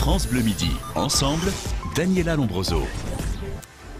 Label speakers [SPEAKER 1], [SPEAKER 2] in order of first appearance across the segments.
[SPEAKER 1] France Bleu Midi. Ensemble, Daniela Lombroso.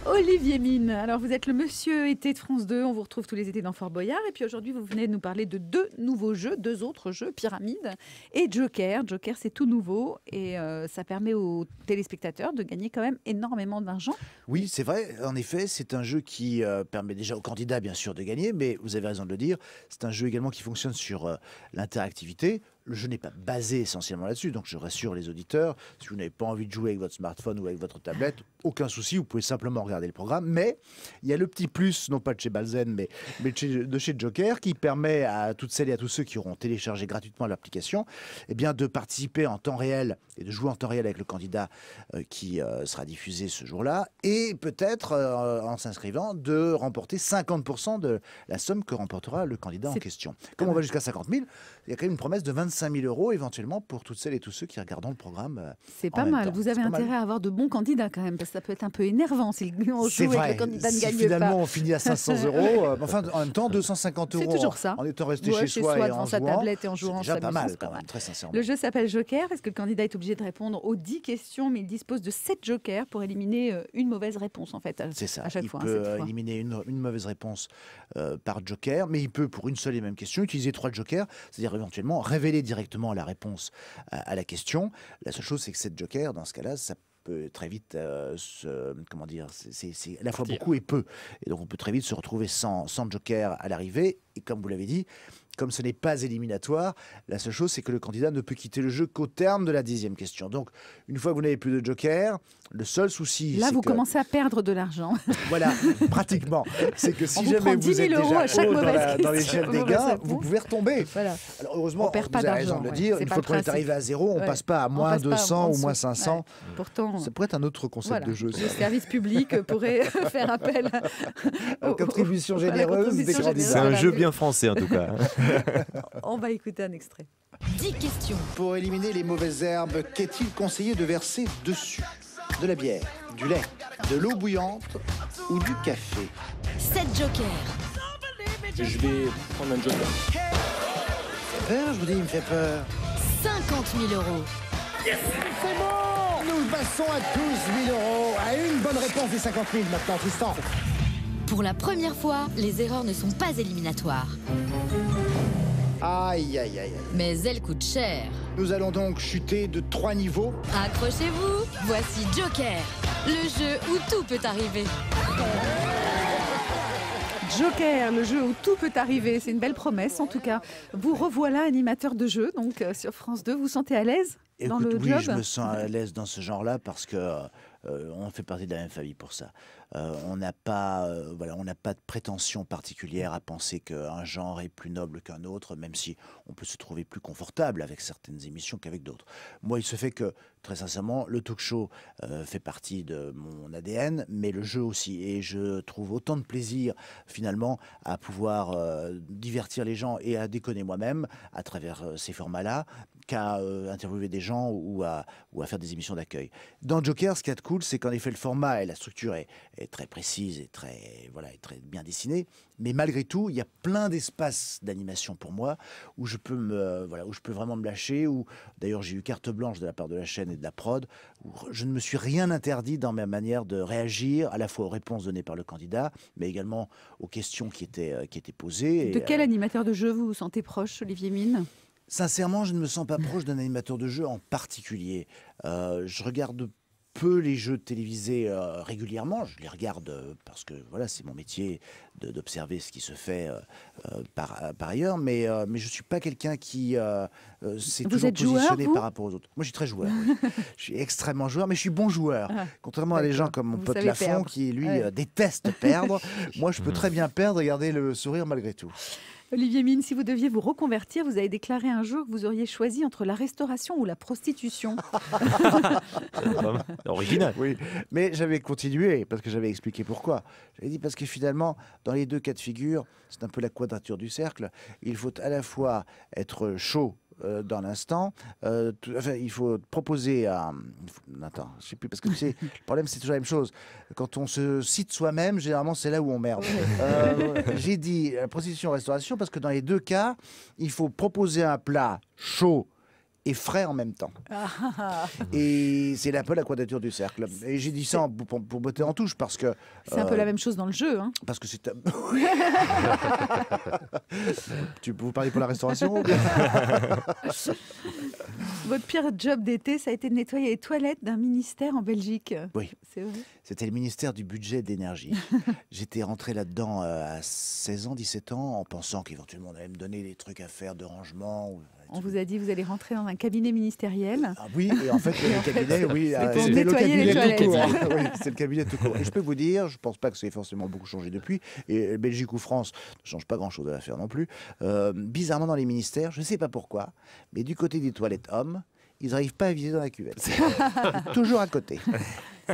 [SPEAKER 2] Olivier Mine, alors vous êtes le monsieur été de France 2, on vous retrouve tous les étés dans Fort Boyard et puis aujourd'hui vous venez de nous parler de deux nouveaux jeux, deux autres jeux, Pyramide et Joker. Joker c'est tout nouveau et ça permet aux téléspectateurs de gagner quand même énormément d'argent.
[SPEAKER 3] Oui, c'est vrai, en effet, c'est un jeu qui permet déjà aux candidats bien sûr de gagner, mais vous avez raison de le dire, c'est un jeu également qui fonctionne sur l'interactivité. Le jeu n'est pas basé essentiellement là-dessus, donc je rassure les auditeurs, si vous n'avez pas envie de jouer avec votre smartphone ou avec votre tablette, aucun souci, vous pouvez simplement regarder le programme. Mais il y a le petit plus, non pas de chez Balzen, mais de chez Joker, qui permet à toutes celles et à tous ceux qui auront téléchargé gratuitement l'application eh bien, de participer en temps réel et de jouer en temps réel avec le candidat qui sera diffusé ce jour-là, et peut-être, en s'inscrivant, de remporter 50% de la somme que remportera le candidat en question. Comme on va jusqu'à 50 000, il y a quand même une promesse de 25 000 € éventuellement pour toutes celles et tous ceux qui regarderont le programme.
[SPEAKER 2] C'est pas mal. Vous avez intérêt à avoir de bons candidats quand même, parce que ça peut être un peu énervant si on joue et que le candidat ne gagne pas.
[SPEAKER 3] Finalement, on finit à 500 €. Enfin, en même temps, 250 €
[SPEAKER 2] c'est toujours ça.
[SPEAKER 3] En étant resté chez soi et
[SPEAKER 2] devant
[SPEAKER 3] en
[SPEAKER 2] sa
[SPEAKER 3] jouant,
[SPEAKER 2] tablette et en jouant.
[SPEAKER 3] C'est déjà pas mal quand même, très sincèrement.
[SPEAKER 2] Le jeu s'appelle Joker parce que le candidat est obligé de répondre aux 10 questions, mais il dispose de 7 jokers pour éliminer une mauvaise réponse en fait.
[SPEAKER 3] C'est ça.
[SPEAKER 2] À chaque
[SPEAKER 3] il
[SPEAKER 2] fois,
[SPEAKER 3] peut éliminer une mauvaise réponse par joker, mais il peut, pour une seule et même question, utiliser 3 jokers, c'est-à-dire éventuellement révéler directement la réponse à la question. La seule chose, c'est que 7 jokers, dans ce cas-là, ça peut très vite comment dire, c'est à la fois beaucoup et peu. Et donc on peut très vite se retrouver sans joker à l'arrivée. Et comme vous l'avez dit, comme ce n'est pas éliminatoire, la seule chose, c'est que le candidat ne peut quitter le jeu qu'au terme de la 10e question. Donc, une fois que vous n'avez plus de joker, le seul souci...
[SPEAKER 2] Là, vous commencez à perdre de l'argent.
[SPEAKER 3] Voilà, pratiquement. C'est que si jamais vous êtes déjà dans l'échelle des gains, vous pouvez retomber.
[SPEAKER 2] Voilà.
[SPEAKER 3] Alors, heureusement,
[SPEAKER 2] vous
[SPEAKER 3] avez raison de le dire, une fois qu'on est arrivé à zéro, on ne passe pas à moins 200 ou moins 500.
[SPEAKER 2] Pourtant,
[SPEAKER 3] ça pourrait être un autre concept de jeu.
[SPEAKER 2] Le service public pourrait faire appel
[SPEAKER 3] aux contributions généreuses des candidats.
[SPEAKER 4] C'est un jeu bien français, en tout cas.
[SPEAKER 2] On va écouter un extrait.
[SPEAKER 5] 10 questions.
[SPEAKER 6] Pour éliminer les mauvaises herbes, qu'est-il conseillé de verser dessus? De la bière, du lait, de l'eau bouillante ou du café?
[SPEAKER 5] 7 jokers.
[SPEAKER 7] Je vais prendre un joker.
[SPEAKER 6] Il fait peur, je vous dis, il me fait peur.
[SPEAKER 5] 50 000 €.
[SPEAKER 6] Yes, c'est bon! Nous passons à 12 000 €. À une bonne réponse des 50 000 maintenant, Tristan.
[SPEAKER 5] Pour la première fois, les erreurs ne sont pas éliminatoires.
[SPEAKER 6] Aïe, aïe, aïe, aïe.
[SPEAKER 5] Mais elles coûtent cher.
[SPEAKER 6] Nous allons donc chuter de 3 niveaux.
[SPEAKER 5] Accrochez-vous, voici Joker, le jeu où tout peut arriver.
[SPEAKER 2] Joker, le jeu où tout peut arriver, c'est une belle promesse en tout cas. Vous revoilà animateur de jeu donc sur France 2, vous vous sentez à l'aise dans le job?
[SPEAKER 3] Oui, je me sens à l'aise dans ce genre-là parce que on fait partie de la même famille pour ça. On n'a pas, on n'a pas de prétention particulière à penser qu'un genre est plus noble qu'un autre, même si on peut se trouver plus confortable avec certaines émissions qu'avec d'autres. Moi, il se fait que, très sincèrement, le talk-show fait partie de mon ADN, mais le jeu aussi. Et je trouve autant de plaisir, finalement, à pouvoir divertir les gens et à déconner moi-même à travers ces formats-là, qu'à interviewer des gens ou à faire des émissions d'accueil. Dans Joker, ce qu'il y a de cool, c'est qu'en effet, le format et la structure est très précise et très bien dessinée. Mais malgré tout, il y a plein d'espaces d'animation pour moi où je peux vraiment me lâcher. Où d'ailleurs, j'ai eu carte blanche de la part de la chaîne et de la prod, où je ne me suis rien interdit dans ma manière de réagir, à la fois aux réponses données par le candidat, mais également aux questions qui étaient posées.
[SPEAKER 2] De quel animateur de jeu vous vous sentez proche, Olivier Mine ?
[SPEAKER 3] Sincèrement, je ne me sens pas proche d'un animateur de jeu en particulier. Je regarde peu les jeux télévisés régulièrement. Je les regarde parce que voilà, c'est mon métier d'observer ce qui se fait par ailleurs. Mais je ne suis pas quelqu'un qui s'est toujours positionné par rapport aux autres. Moi, je suis très joueur. Oui. Je suis extrêmement joueur, mais je suis bon joueur. Contrairement à des gens comme mon pote Lafont qui, lui, déteste perdre. Moi, je peux très bien perdre et garder le sourire malgré tout.
[SPEAKER 2] Olivier Mine, si vous deviez vous reconvertir, vous avez déclaré un jour que vous auriez choisi entre la restauration ou la prostitution.
[SPEAKER 4] Original.
[SPEAKER 3] Oui, mais j'avais continué parce que j'avais expliqué pourquoi. J'avais dit parce que finalement, dans les deux cas de figure, c'est un peu la quadrature du cercle. Il faut à la fois être chaud dans l'instant. Il faut proposer à... Attends, je sais plus, parce que tu sais, le problème, c'est toujours la même chose. Quand on se cite soi-même, généralement, c'est là où on merde. J'ai dit prostitution-restauration parce que dans les deux cas, il faut proposer un plat chaud et frais en même temps.
[SPEAKER 2] Ah,
[SPEAKER 3] Et c'est un peu la quadrature du cercle. Et j'ai dit ça pour botter en touche parce que...
[SPEAKER 2] c'est un peu la même chose dans le jeu. Hein.
[SPEAKER 3] Parce que c'est... Vous parlez pour la restauration?
[SPEAKER 2] Votre pire job d'été, ça a été de nettoyer les toilettes d'un ministère en Belgique.
[SPEAKER 3] Oui.
[SPEAKER 2] C'est vrai.
[SPEAKER 3] C'était le ministère du budget et de l'énergie. J'étais rentré là-dedans à 16 ans, 17 ans, en pensant qu'éventuellement on allait me donner des trucs à faire de rangement.
[SPEAKER 2] On vous a dit vous allez rentrer dans un cabinet ministériel.
[SPEAKER 3] Ah oui, et en fait, le cabinet, oui,
[SPEAKER 2] pour
[SPEAKER 3] c'était le
[SPEAKER 2] nettoyer les
[SPEAKER 3] cabinet tout court.
[SPEAKER 2] toilettes.
[SPEAKER 3] Oui, c'est le cabinet tout court. Et je peux vous dire, je ne pense pas que ça ait forcément beaucoup changé depuis, et Belgique ou France ne change pas grand-chose à l'affaire non plus. Bizarrement, dans les ministères, je ne sais pas pourquoi, mais du côté des toilettes hommes, ils n'arrivent pas à viser dans la cuvette. Toujours à côté.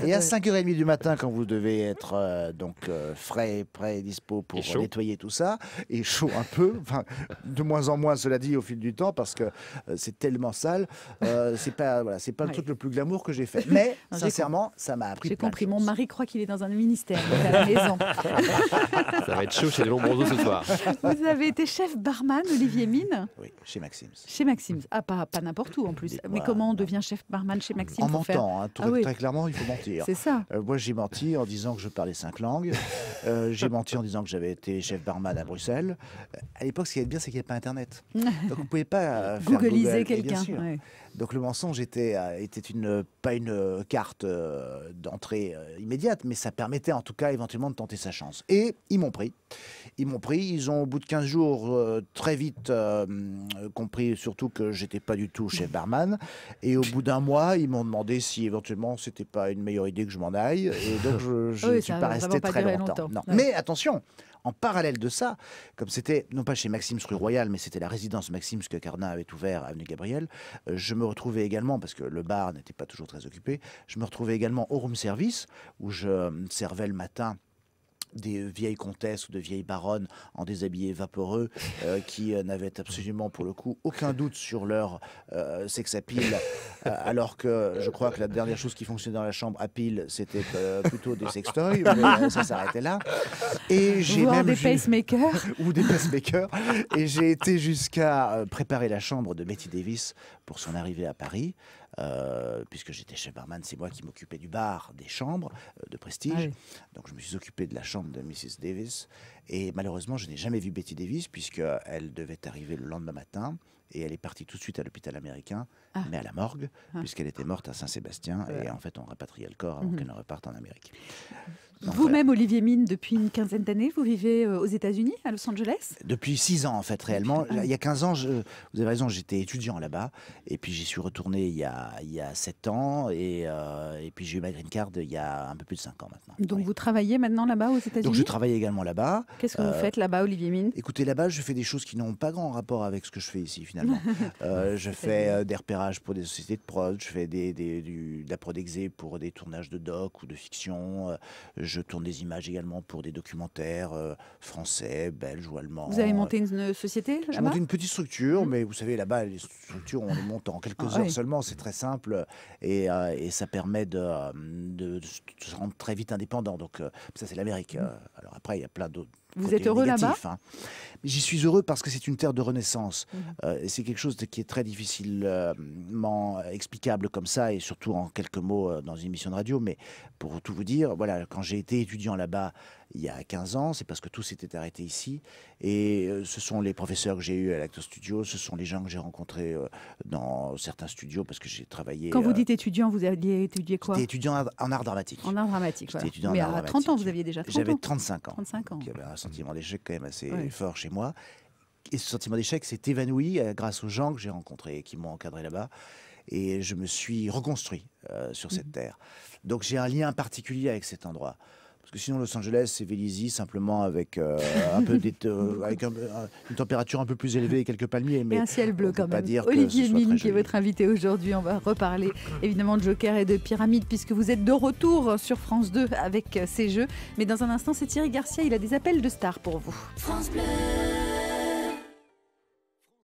[SPEAKER 3] Et à 5h30 du matin, quand vous devez être frais, prêt, dispo pour nettoyer tout ça, et chaud un peu, enfin, de moins en moins, cela dit, au fil du temps, parce que c'est tellement sale, c'est pas le truc le plus glamour que j'ai fait. Mais, sincèrement, ça m'a appris.
[SPEAKER 2] J'ai
[SPEAKER 3] plein de
[SPEAKER 2] compris, mon
[SPEAKER 3] choses.
[SPEAKER 2] mari croit qu'il est dans un ministère, donc à la maison.
[SPEAKER 4] Ça va être chaud chez les Lombroso ce soir.
[SPEAKER 2] Vous avez été chef barman, Olivier Mine,
[SPEAKER 3] Oui, chez Maxim's.
[SPEAKER 2] chez Maxim's. Ah, pas n'importe où en plus.
[SPEAKER 3] Dites-moi.
[SPEAKER 2] Mais comment on devient chef barman chez Maxim's?
[SPEAKER 3] En
[SPEAKER 2] pour faire-
[SPEAKER 3] mentant, hein,
[SPEAKER 2] Ah oui.
[SPEAKER 3] très clairement, il faut mentir.
[SPEAKER 2] C'est ça.
[SPEAKER 3] Moi, j'ai menti en disant que je parlais 5 langues. J'ai menti en disant que j'avais été chef barman à Bruxelles. À l'époque, ce qui est bien, c'est qu'il n'y avait pas Internet. Donc, vous ne pouvez pas faire
[SPEAKER 2] Googliser
[SPEAKER 3] Google, et bien
[SPEAKER 2] quelqu'un.
[SPEAKER 3] sûr.
[SPEAKER 2] Ouais.
[SPEAKER 3] Donc, le mensonge était pas une carte d'entrée immédiate, mais ça permettait en tout cas éventuellement de tenter sa chance. Et ils m'ont pris. Ils ont, au bout de 15 jours, très vite compris surtout que j'étais pas du tout chef barman. Et au bout d'un mois, ils m'ont demandé si éventuellement c'était pas une meilleure idée que je m'en aille. Et donc, je ne
[SPEAKER 2] Oui,
[SPEAKER 3] suis
[SPEAKER 2] ça
[SPEAKER 3] pas
[SPEAKER 2] va
[SPEAKER 3] resté
[SPEAKER 2] vraiment pas
[SPEAKER 3] très
[SPEAKER 2] durer
[SPEAKER 3] longtemps.
[SPEAKER 2] longtemps.
[SPEAKER 3] Non.
[SPEAKER 2] Ouais.
[SPEAKER 3] Mais attention, en parallèle de ça, comme c'était non pas chez Maxim's rue Royale, mais c'était la résidence Maxim's que Cardin avait ouvert à avenue Gabriel, je me retrouvais également, parce que le bar n'était pas toujours très occupé, je me retrouvais également au room service, où je servais le matin des vieilles comtesses ou de vieilles baronnes en déshabillé vaporeux qui n'avaient absolument pour le coup aucun doute sur leur sex appeal alors que je crois que la dernière chose qui fonctionnait dans la chambre à pile c'était plutôt des sextoys, mais ça s'arrêtait là. Et j'ai
[SPEAKER 2] Voir
[SPEAKER 3] même
[SPEAKER 2] des pacemakers.
[SPEAKER 3] ou des pacemakers, et j'ai été jusqu'à préparer la chambre de Betty Davis pour son arrivée à Paris. Puisque j'étais chef barman, c'est moi qui m'occupais du bar, des chambres de prestige.
[SPEAKER 2] Ah oui.
[SPEAKER 3] Donc je me suis occupé de la chambre de Mrs. Davis. Et malheureusement, je n'ai jamais vu Betty Davis, puisqu'elle devait arriver le lendemain matin. Et elle est partie tout de suite à l'hôpital américain, mais à la morgue, puisqu'elle était morte à Saint-Sébastien. Et en fait, on rapatriait le corps avant qu'elle ne reparte en Amérique. Donc,
[SPEAKER 2] Vous-même, Olivier Mine, depuis une quinzaine d'années, vous vivez aux États-Unis, à Los Angeles?
[SPEAKER 3] Depuis 6 ans, en fait, réellement. Il y a 15 ans, vous avez raison, j'étais étudiant là-bas. Et puis, j'y suis retourné il y a 7 ans. Et puis, j'ai eu ma green card il y a un peu plus de 5 ans maintenant.
[SPEAKER 2] Donc,
[SPEAKER 3] Oui.
[SPEAKER 2] vous travaillez maintenant là-bas aux
[SPEAKER 3] Donc,
[SPEAKER 2] États-Unis?
[SPEAKER 3] je travaille également là-bas.
[SPEAKER 2] Qu'est-ce que vous faites là-bas, Olivier Mine?
[SPEAKER 3] Écoutez, là-bas, je fais des choses qui n'ont pas grand rapport avec ce que je fais ici, finalement. Je fais des repérages pour des sociétés de prod, je fais de la prod exé pour des tournages de doc ou de fiction. Je tourne des images également pour des documentaires français, belges ou allemands.
[SPEAKER 2] Vous avez monté une société
[SPEAKER 3] J'ai
[SPEAKER 2] là-bas?
[SPEAKER 3] monté une petite structure, mais vous savez, là-bas, les structures, on les monte en quelques heures
[SPEAKER 2] oui.
[SPEAKER 3] seulement. C'est très simple et ça permet de se rendre très vite indépendant. Donc, ça, c'est l'Amérique. Alors après, il y a plein d'autres.
[SPEAKER 2] Vous
[SPEAKER 3] côté
[SPEAKER 2] êtes heureux là-bas?
[SPEAKER 3] négatif, hein. J'y suis heureux parce que c'est une terre de renaissance. Et c'est quelque chose qui est très difficilement explicable comme ça, et surtout en quelques mots dans une émission de radio. Mais pour tout vous dire, voilà, quand j'ai été étudiant là-bas il y a 15 ans, c'est parce que tout s'était arrêté ici. Et ce sont les professeurs que j'ai eus à l'Actor Studio, ce sont les gens que j'ai rencontrés dans certains studios, parce que j'ai travaillé...
[SPEAKER 2] Quand vous dites étudiant, vous aviez étudié quoi?
[SPEAKER 3] J'étais étudiant en art dramatique.
[SPEAKER 2] En art dramatique,
[SPEAKER 3] J'étais
[SPEAKER 2] voilà.
[SPEAKER 3] étudiant en
[SPEAKER 2] Mais
[SPEAKER 3] art
[SPEAKER 2] à 30 ans,
[SPEAKER 3] dramatique.
[SPEAKER 2] vous aviez déjà 30
[SPEAKER 3] J'avais
[SPEAKER 2] ans.
[SPEAKER 3] 35 ans.
[SPEAKER 2] 35 ans.
[SPEAKER 3] Il y avait un sentiment d'échec quand même assez
[SPEAKER 2] Ouais.
[SPEAKER 3] fort chez moi. Et ce sentiment d'échec s'est évanoui grâce aux gens que j'ai rencontrés et qui m'ont encadré là-bas. Et je me suis reconstruit sur cette terre. Donc j'ai un lien particulier avec cet endroit. Parce que sinon, Los Angeles, c'est Vélizy, simplement avec, une température un peu plus élevée et quelques palmiers. Mais
[SPEAKER 2] Et un ciel bleu
[SPEAKER 3] on peut
[SPEAKER 2] quand
[SPEAKER 3] pas
[SPEAKER 2] même.
[SPEAKER 3] dire que
[SPEAKER 2] Olivier
[SPEAKER 3] ce soit
[SPEAKER 2] Mine,
[SPEAKER 3] très
[SPEAKER 2] qui est
[SPEAKER 3] joli.
[SPEAKER 2] votre invité aujourd'hui. On va reparler évidemment de Joker et de Pyramide, puisque vous êtes de retour sur France 2 avec ces jeux. Mais dans un instant, c'est Thierry Garcia. Il a des appels de stars pour vous.
[SPEAKER 5] France Bleu.